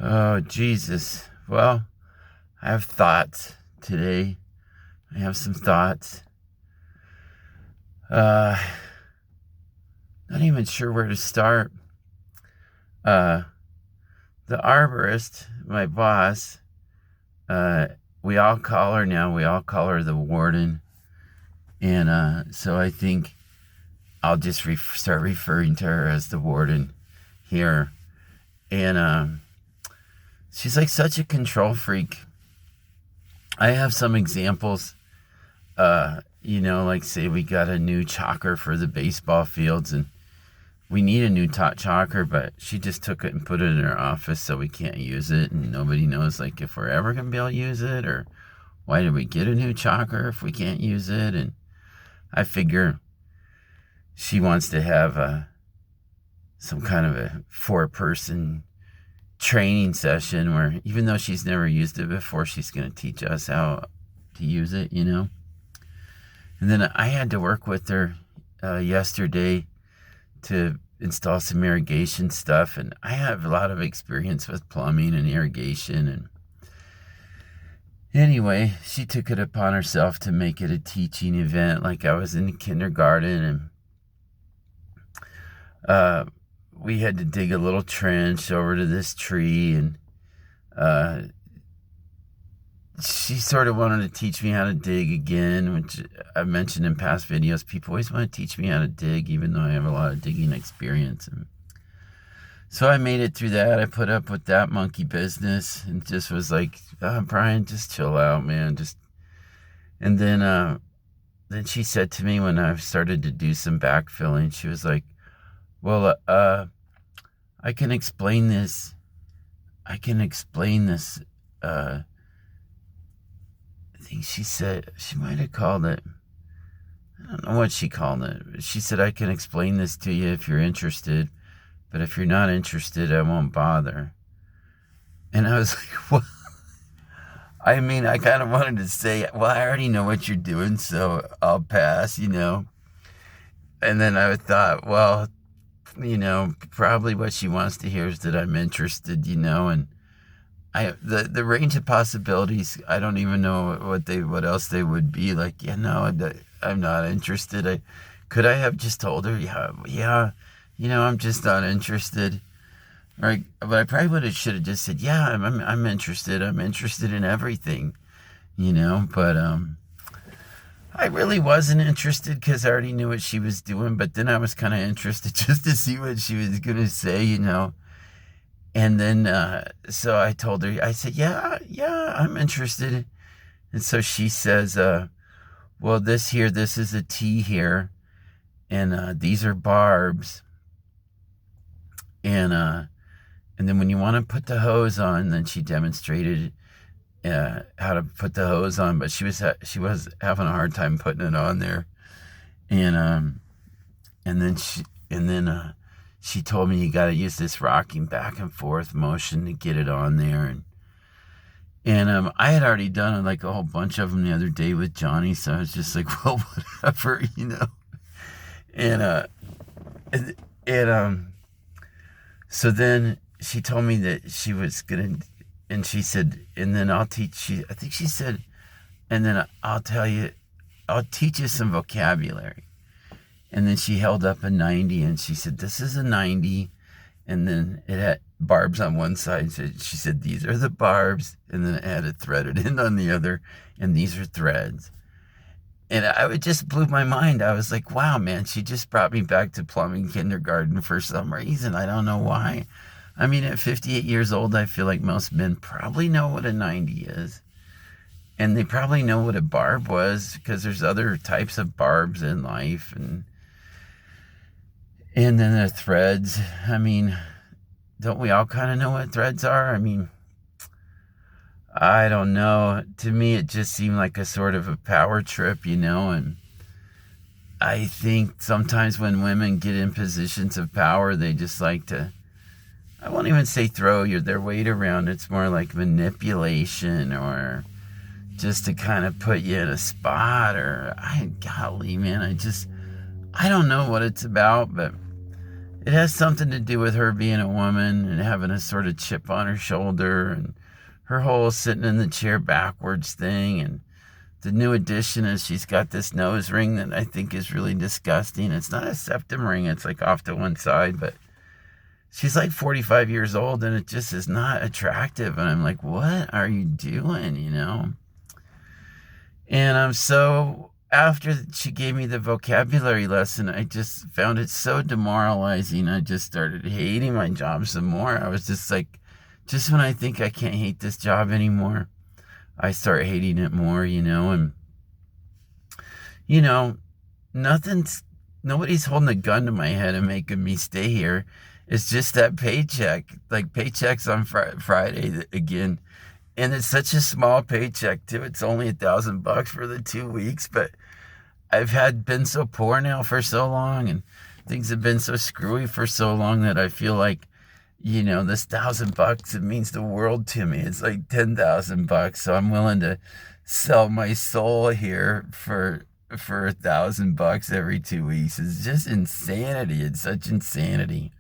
Oh, Jesus. Well, I have thoughts today. I have some thoughts. Uh, Not even sure where to start. Uh, the arborist, my boss, uh, we all call her now. We all call her the Warden. And so I think I'll just start referring to her as the Warden here. And she's like such a control freak. I have some examples. Like say we got a new chalker for the baseball fields and we need a new chalker, but she just took it and put it in her office so we can't use it and nobody knows like if we're ever going to be able to use it or why did we get a new chalker if we can't use it. And I figure she wants to have some kind of a 4-person training session where even though she's never used it before, she's going to teach us how to use it. And then I had to work with her yesterday to install some irrigation stuff. And I have a lot of experience with plumbing and irrigation. And anyway, she took it upon herself to make it a teaching event like I was in kindergarten. And we had to dig a little trench over to this tree. And she sort of wanted to teach me how to dig again, which I've mentioned in past videos. People always want to teach me how to dig, even though I have a lot of digging experience. And so I made it through that. I put up with that monkey business and just was like, Brian, just chill out, man. And then she said to me when I started to do some backfilling, she was like, well, I can explain this. I think she said, she might have called it, I don't know what she called it. She said, I can explain this to you if you're interested, but if you're not interested, I won't bother. And I was like, well, I mean, I kind of wanted to say, well, I already know what you're doing, so I'll pass. And then I thought, well, probably what she wants to hear is that I'm interested. And the range of possibilities, I don't even know what else they would be. Like, I'm not interested. Could I have just told her, yeah, I'm just not interested. Right? But I probably should have just said, yeah, I'm interested. I'm interested in everything. But I really wasn't interested because I already knew what she was doing. But then I was kind of interested just to see what she was gonna say. And then, so I told her, I said, yeah, I'm interested. And so she says, well, this is a T here. And these are barbs. And then when you want to put the hose on, then she demonstrated how to put the hose on, but she was having a hard time putting it on there. And then she told me you got to use this rocking back and forth motion to get it on there. And I had already done like a whole bunch of them the other day with Johnny, so I was just like, well, whatever. And so then she told me that she was gonna, and she said, and then I'll teach you. I think she said, and then I'll teach you some vocabulary. And then she held up a 90 and she said, this is a 90. And then it had barbs on one side. So she said, these are the barbs. And then it had it threaded in on the other. And these are threads. And it just blew my mind. I was like, wow, man, she just brought me back to plumbing kindergarten for some reason. I don't know why. I mean, at 58 years old, I feel like most men probably know what a 90 is. And they probably know what a barb was because there's other types of barbs in life. And then the threads. I mean, don't we all kind of know what threads are? I mean, I don't know. To me, it just seemed like a sort of a power trip. And I think sometimes when women get in positions of power, they just like to, I won't even say throw their weight around. It's more like manipulation or just to kind of put you in a spot golly, man, I don't know what it's about, but it has something to do with her being a woman and having a sort of chip on her shoulder and her whole sitting in the chair backwards thing. And the new addition is she's got this nose ring that I think is really disgusting. It's not a septum ring, it's like off to one side, but she's like 45 years old and it just is not attractive. And I'm like, what are you doing, you know? And so after she gave me the vocabulary lesson, I just found it so demoralizing. I just started hating my job some more. I was just like, just when I think I can't hate this job anymore, I start hating it more, you know. And, you know, nobody's holding a gun to my head and making me stay here. It's just that paycheck, like paychecks on Friday again. And it's such a small paycheck too. It's only $1,000 for the 2 weeks, but I've been so poor now for so long, and things have been so screwy for so long that I feel like, you know, this $1,000, it means the world to me. It's like $10,000, so I'm willing to sell my soul here for $1,000 every 2 weeks. It's just insanity. It's such insanity.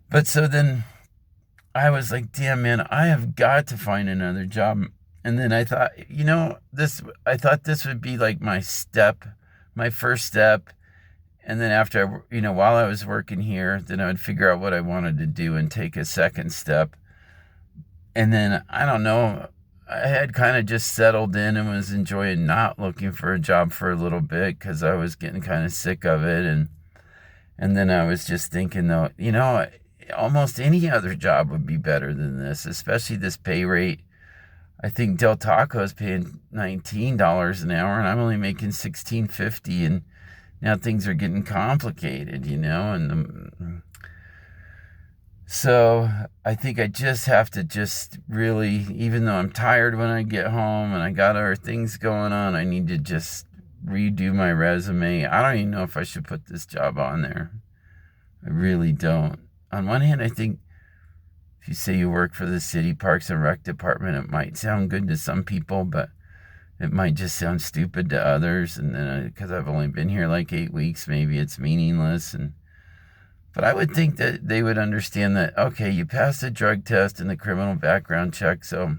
But so then I was like, damn, man, I have got to find another job. And then I thought, you know, I thought this would be like my first step. And then after, you know, while I was working here, then I would figure out what I wanted to do and take a second step. And then, I don't know, I had kind of just settled in and was enjoying not looking for a job for a little bit because I was getting kind of sick of it. And then I was just thinking, though, you know, almost any other job would be better than this, especially this pay rate. I think Del Taco is paying $19 an hour, and I'm only making $16.50, and now things are getting complicated, you know. And so I think I just have to just really, even though I'm tired when I get home and I got other things going on, I need to just redo my resume. I don't even know if I should put this job on there. I really don't. On one hand, I think if you say you work for the city parks and rec department, it might sound good to some people, but it might just sound stupid to others. And then because I've only been here like 8 weeks, maybe it's meaningless. But I would think that they would understand that, okay, you passed the drug test and the criminal background check, so,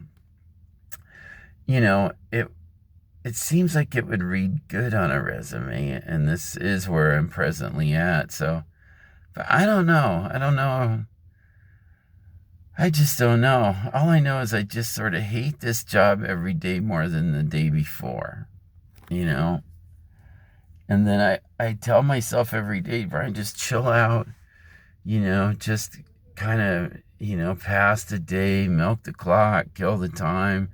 you know, it seems like it would read good on a resume, and this is where I'm presently at. So, but I don't know. I just don't know. All I know is I just sort of hate this job every day more than the day before, you know? And then I tell myself every day, Brian, just chill out, you know, just kind of, you know, pass the day, milk the clock, kill the time,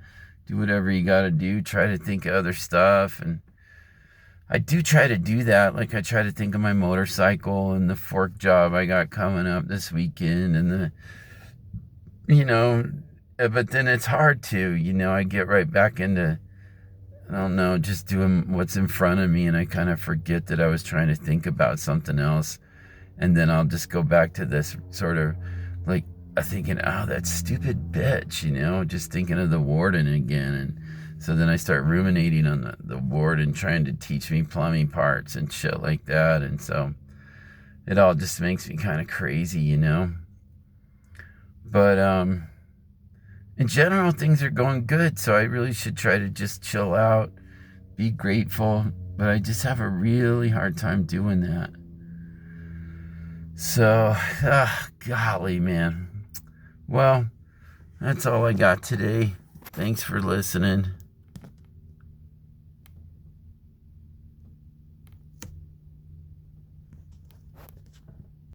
do whatever you got to do, try to think of other stuff. And I do try to do that. Like I try to think of my motorcycle and the fork job I got coming up this weekend and you know, but then it's hard to, you know, I get right back into, I don't know, just doing what's in front of me, and I kind of forget that I was trying to think about something else. And then I'll just go back to this sort of like thinking, oh, that stupid bitch, you know, just thinking of the warden again. And so then I start ruminating on the warden trying to teach me plumbing parts and shit like that. And so it all just makes me kind of crazy, you know. But in general, things are going good, so I really should try to just chill out, be grateful, but I just have a really hard time doing that. So, golly, man. Well, that's all I got today. Thanks for listening.